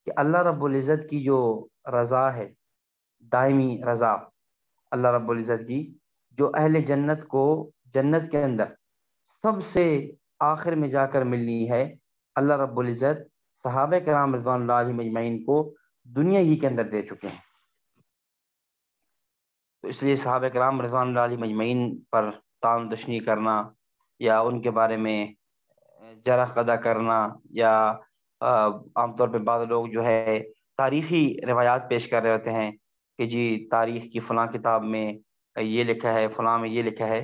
کہ اللہ رب العزت کی جو رضا ہے، دائمی رضا، اللہ رب العزت کی جو اہل جنت کو جنت کے اندر سب سے آخر میں جا کر ملنی ہے، اللہ رب العزت صحابہ کرام رضوان اللہ علیہم اجمعین کو دنیا ہی کے اندر دے چکے ہیں۔ تو اس لیے صحابہ کرام رضوان اللہ علیہم اجمعین پر طعن تشنیع کرنا یا ان کے بارے میں جرح ادا کرنا، یا عام طور پہ بعض لوگ جو ہے تاریخی روایات پیش کر رہے ہوتے ہیں کہ جی تاریخ کی فلاں کتاب میں یہ لکھا ہے، فلاں میں یہ لکھا ہے،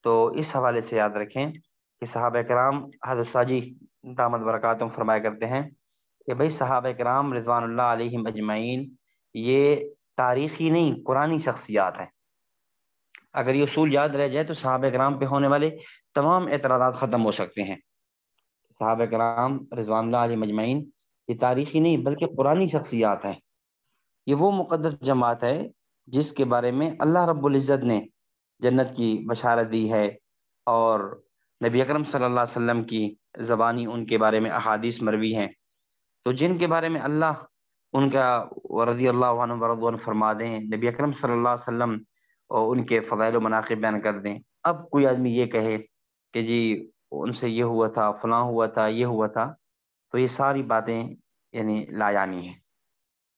تو اس حوالے سے یاد رکھیں کہ صحابہ کرام، حضرت ساجی دامت برکاتہم فرمایا کرتے ہیں کہ بھئی صحابہ کرام رضوان اللہ علیہم اجمعین یہ تاریخی نہیں قرآنی شخصیات ہیں۔ اگر یہ اصول یاد رہ جائے تو صحابہ کرام پہ ہونے والے تمام اعتراضات ختم ہو سکتے ہیں۔ صحابہ کرام رضوان اللہ علیہم اجمعین یہ تاریخی نہیں بلکہ قرآنی شخصیات ہیں۔ یہ وہ مقدس جماعت ہے جس کے بارے میں اللہ رب العزت نے جنت کی بشارت دی ہے، اور نبی اکرم صلی اللہ علیہ وسلم کی زبانی ان کے بارے میں احادیث مروی ہیں۔ تو جن کے بارے میں اللہ ان کا رضی اللہ عنہ ورضوان فرما دیں، نبی اکرم صلی اللہ علیہ وسلم اور ان کے فضائل و مناقب بیان کر دیں، اب کوئی آدمی یہ کہے کہ جی ان سے یہ ہوا تھا، فلاں ہوا تھا، یہ ہوا تھا، تو یہ ساری باتیں یعنی لا یعنی ہیں۔